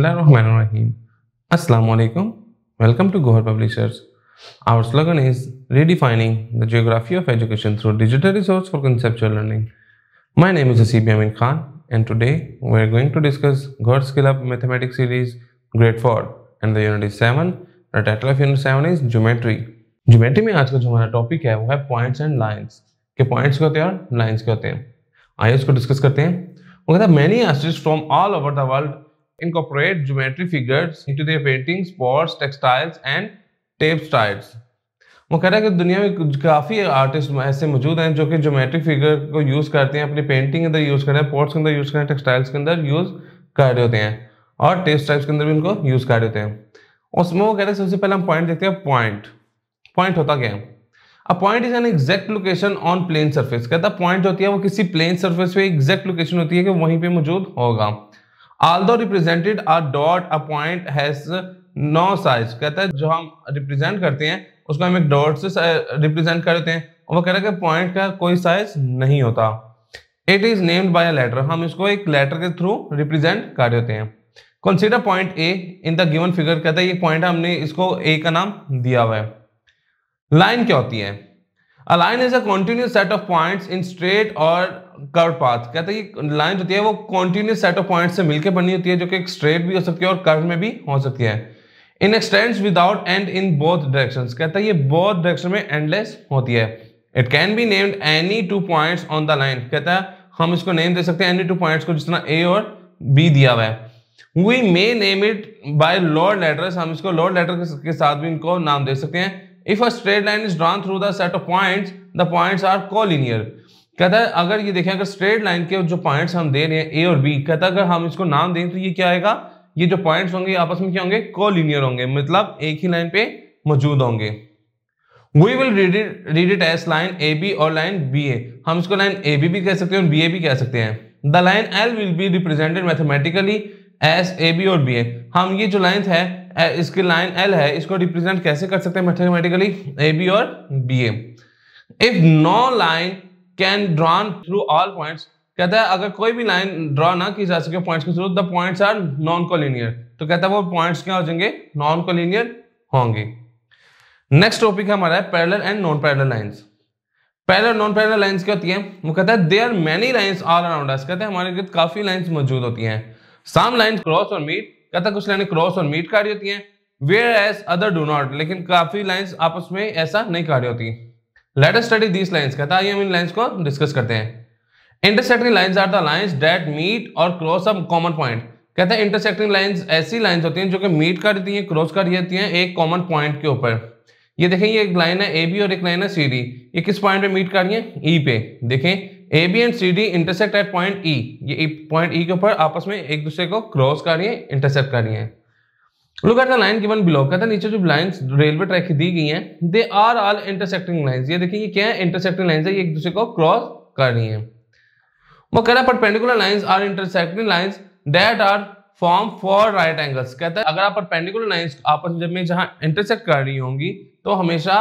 Bismillahirrahmanirrahim. Assalamu alaikum. Welcome to Gohar Publishers. Our slogan is redefining the geography of education through digital resource for conceptual learning. My name is Asib Yamin Khan, and today we are going to discuss Gohar Skill Up Mathematics Series Grade 4 and the Unit 7. The title of Unit 7 is Geometry. Geometry में आज का जो हमारा topic है वो है points and lines के points क्या होते हैं और लाइंस क्या होते हैं. आइए इसको डिस्कस करते हैं. वो कहता है many artists from all over the world incorporate geometry figures into their paintings, pots, textiles and tapestries. वो कह रहा है कि दुनिया में काफी आर्टिस्ट ऐसे मौजूद हैं जो कि ज्योमेट्रिक फिगर को यूज करते हैं, अपनी पेंटिंग के अंदर यूज कर रहे हैं, पोर्ट्स के अंदर यूज कर रहे हैं, टेक्सटाइल्स के अंदर यूज कर रहे होते हैं और टेक्सटाइल्स के अंदर भी उनको यूज कर रहे होते हैं. उसमें वो कह रहे हैं सबसे पहले हम पॉइंट देखते हैं. पॉइंट होता क्या है? A point is an exact location on plane surface. कहता है पॉइंट होती है वो किसी प्लेन सरफेस पे एग्जैक्ट लोकेशन होती है कि वहीं पे मौजूद होगा. Although represented a dot, a point has no size. कहता है जो हम रिप्रेजेंट करते हैं उसको हम एक डॉट से रिप्रेजेंट करते हैं और वो कह रहा है कि पॉइंट का कोई साइज नहीं होता. It is named by a letter. हम इसको एक लेटर के थ्रू रिप्रेजेंट कर रहे होते हैं. Consider point A in the given figure. कहता है ये पॉइंट हमने इसको A का नाम दिया हुआ है. लाइन क्या होती है? A line is a continuous set of points in straight or curved path. कहता है ये लाइन होती है वो continuous set of points से मिलकर बनी होती है जो कि एक स्ट्रेट भी हो सकती है और कर्व में भी हो सकती है. In extends without end in both directions. कहता है ये both direction में endless होती है. It can be named any two points on the line. कहता है हम इसको नेम दे सकते हैं any two points को जिस तरह A और B दिया हुआ है. We may name it by lower letters. हम इसको lower letter के साथ भी इनको नाम दे सकते हैं. If a straight line is drawn through the set of points, the points are collinear. कहता है अगर ये देखें अगर स्ट्रेट लाइन के जो पॉइंट्स हम दे रहे हैं ए और बी, कहता है अगर हम इसको नाम दें तो ये क्या आएगा, ये जो पॉइंट्स होंगे आपस में क्या होंगे, कोलिनियर होंगे, मतलब एक ही लाइन पे मौजूद होंगे. We will read it as line AB और लाइन BA. हम इसको लाइन AB भी कह सकते हैं और BA भी कह सकते हैं. The line L will be represented mathematically as AB और BA. हम ये जो लाइन है इसकी लाइन L है इसको रिप्रेजेंट कैसे कर सकते हैं मैथमेटिकली, AB और BA. If no line can drawn through all points. कहता है अगर कोई भी लाइन ड्रॉ ना की जा सके पॉइंट्स के through, the points are non collinear. तो कहता है वो पॉइंट्स क्या हो जाएंगे, नॉन कोलिनियर होंगे. नेक्स्ट टॉपिक हमारा है parallel and non parallel lines. Parallel non parallel lines क्या होती है? वो कहता है there many lines all around us. कहते हैं हमारे इर्द काफी लाइंस मौजूद होती हैं. सम लाइंस क्रॉस और मीट. कहता है कुछ लाइनें क्रॉस और मीट कर रही होती हैं, whereas other do not. लेकिन काफी लाइंस आपस में ऐसा नहीं कर रही होती. Let us study these lines. कहता है हम इन लाइंस को डिस्कस करते हैं. Intersecting lines are the lines that meet और क्रॉस अ कॉमन पॉइंट. कहता है इंटरसेक्टिंग लाइंस ऐसी लाइंस होती हैं जो कि मीट कर देती हैं, क्रॉस कर देती हैं एक कॉमन पॉइंट के ऊपर. ये देखें ये एक लाइन है AB और एक लाइन है CD. ये किस पॉइंट पे मीट कर रही है, E पे. देखें AB and CD intersect at point E. ये पॉइंट E के ऊपर आपस में एक दूसरे को क्रॉस कर रही है, इंटरसेक्ट कर रही है. Look at the line given below. कहता है नीचे जो लाइंस रेलवे ट्रैक की दी गई हैं, they are all intersecting lines. ये देखिए ये क्या है, इंटरसेक्टिंग लाइंस है, ये एक दूसरे को क्रॉस कर रही हैं. वो कह रहा है perpendicular lines are intersecting lines that are form four right angles. कहता है अगर आप परपेंडिकुलर लाइंस आपस में जहां इंटरसेक्ट कर रही होंगी तो हमेशा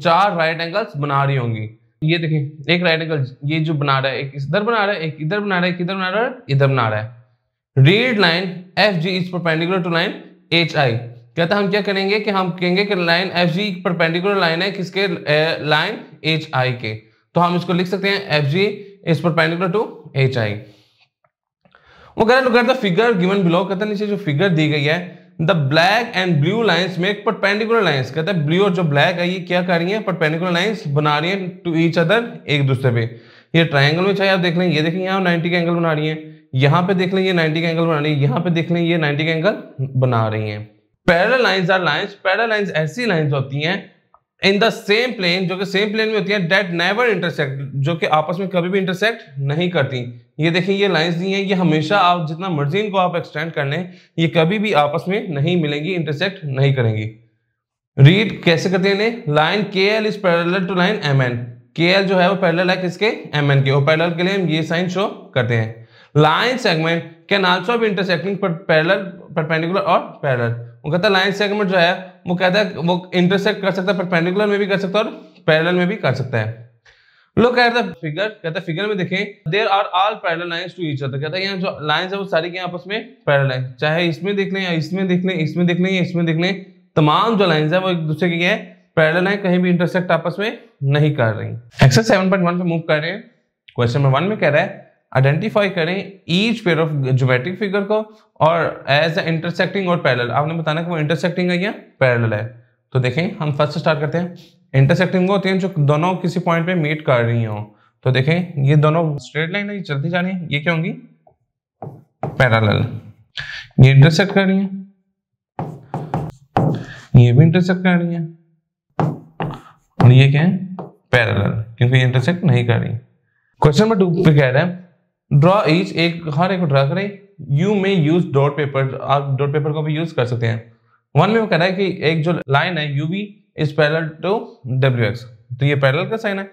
4 राइट एंगल्स बना रही होंगी. ये देखिए एक राइट एंगल ये जो बना रहा है, एक इधर बना रहा है, एक इधर बना रहा है, एक इधर बना रहा है, इधर बना रहा है. Read line FG is perpendicular to line HI. कहता है हम क्या करेंगे कि हम कहेंगे कि लाइन FG परपेंडिकुलर लाइन है किसके, लाइन HI के. तो हम इसको लिख सकते हैं FG is perpendicular to HI. वो कह रहा है फिगर गिवन बिलो. कहता है नीचे जो फिगर दी गई है, the black and blue lines make perpendicular lines. कहता है ब्लू और जो ब्लैक है ये क्या कर रही है, परपेंडिकुलर लाइंस बना रही है टू ईच अदर, एक दूसरे पे. ये ट्रायंगल में चाहे आप देख लें, ये देखें यहाँ 90 का एंगल बना रही है, यहाँ पे देख लें ये 90 का एंगल बना रही है, यहाँ पे देख लें ये 90 का एंगल बना रही है. Parallel lines are lines. Parallel lines ऐसी लाइंस होती हैं इन द सेम प्लेन, जो कि सेम प्लेन में होती है, दैट नेवर इंटरसेक्ट, जो कि आपस में कभी भी इंटरसेक्ट नहीं करती. ये देखिए ये लाइंस दी हैं, ये हमेशा आप जितना मर्जी इनको आप एक्सटेंड कर लें ये कभी भी आपस में नहीं मिलेंगी, इंटरसेक्ट नहीं करेंगी. रीड कैसे करते हैं इन्हें, line KL is parallel to line MN. KL जो है वो पैरेलल है किसके, MN के, और पैरेलल के लिए हम ये साइन शो करते हैं. Line segment can also be intersecting parallel, perpendicular और पैरेलल. वो कहता है लाइन सेगमेंट जो है वो कहता है वो इंटरसेक्ट कर सकता है, परपेंडिकुलर में भी कर सकता है और पैरेलल में भी कर सकता है. लोग कहते हैं फिगर, कहते हैं फिगर में देखें there are all parallel lines to each other, कहता है यहाँ जो लाइंस है वो सारी के आपस में पैरेलल है, चाहे इसमें देख लें या इसमें देख लें, इसमें देख लें या इसमें देख लें, तमाम जो लाइंस है वो एक दूसरे की है पैरेलल है, कहीं भी इंटरसेक्ट आपस में नहीं कर रही। एक्सरसाइज 7.1 पे मूव कर रहे हैं। क्वेश्चन नंबर 1 में कह रहा है आइडेंटिफाई करें each pair of geometric figure को और एज इंटरसेक्टिंग और पैरेलल, आपने बताना कि वो इंटरसेक्टिंग है या पैरेलल है। तो देखें हम फर्स्ट स्टार्ट करते हैं। इंटरसेक्टिंग वो होती है जो दोनों किसी पॉइंट पे मीट कर रही हो। तो देखें ये दोनों स्ट्रेट लाइन है, ये चलती जा रही है, ये क्या होंगी पैरेलल, ये इंटरसेक्ट कर रही है, ये भी इंटरसेक्ट कर रही है और ये क्या है पैरेलल, क्योंकि ये इंटरसेक्ट नहीं कर रही। क्वेश्चन नंबर 2 पे कह रहा है ड्रॉ ईच, एक हर एक को ड्रा करें, यू में यूज डॉट पेपर, आप डॉट पेपर को भी यूज कर सकते हैं। 1 में वो कह रहा है कि एक जो लाइन है UV is parallel to W X, तो ये पैरेलल का साइन है,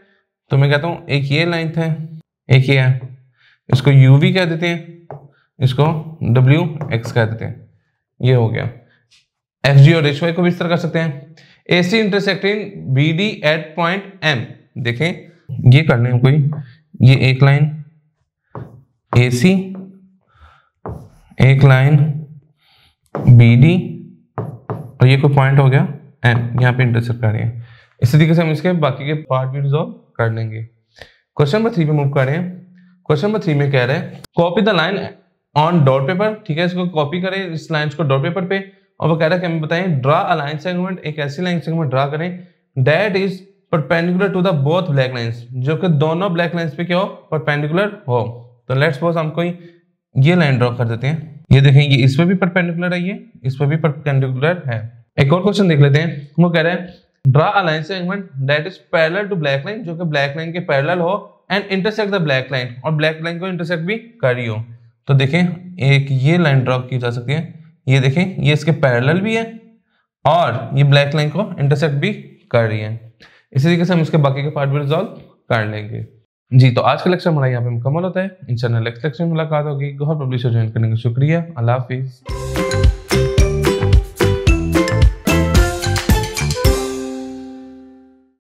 तो मैं कहता हूं एक ये लाइन है एक ये है, इसको यूवी कह देते हैं, इसको डब्ल्यू एक्स कह देते हैं, ये हो गया। एफ जी और एच वाई को भी इस तरह कर सकते हैं। A C intersecting B D at point M, देखें ये करने हैं कोई, ये एक लाइन ए सी, एक लाइन बी डी और ये कोई पॉइंट हो गया एम, यहाँ पे इंटरसेक्ट कर रहे हैं। इसी तरीके से हम इसके बाकी के पार्ट भी रिजॉल्व कर लेंगे। क्वेश्चन नंबर 3 पे मूव कर रहे हैं। क्वेश्चन नंबर 3 में कह रहे हैं copy the line on dot paper, ठीक है, इसको कॉपी करें इस लाइन को डॉट पेपर पे, और वो कह रहा है कि हमें बताएं ड्रा अ लाइन सेगमेंट, एक ऐसी लाइन सेगमेंट ड्रा करें that is perpendicular to the both black lines, जो कि दोनों ब्लैक लाइंस पे क्या हो परपेंडिकुलर हो। तो लेट्स सपोज हम कोई ये लाइन ड्रॉ कर देते हैं, ये देखें ये इस पे भी परपेंडिकुलर है, ये इस पे भी परपेंडिकुलर है। एक और क्वेश्चन देख लेते हैं। वो कह रहे हैं draw a line segment that is parallel to black line, जो कि ब्लैक लाइन के पैरेलल हो and intersect the black line, और ब्लैक लाइन को इंटरसेक्ट भी कर रही हो। तो देखें एक ये लाइन ड्रॉ की जा सकती है, ये देखें ये इसके पैरेलल भी है और ये ब्लैक लाइन को इंटरसेक्ट भी कर रही है। इसी तरीके से हम इसके बाकी के पार्ट भी रिजॉल्व कर लेंगे। जी, तो आज का लेक्चर हमारा यहाँ पे मुकम्मल होता है। इंशाल्लाह नेक्स्ट लेक्चर में मुलाकात होगी। गौहर पब्लिशर ज्वाइन करने का शुक्रिया। अल्लाह हाफिज।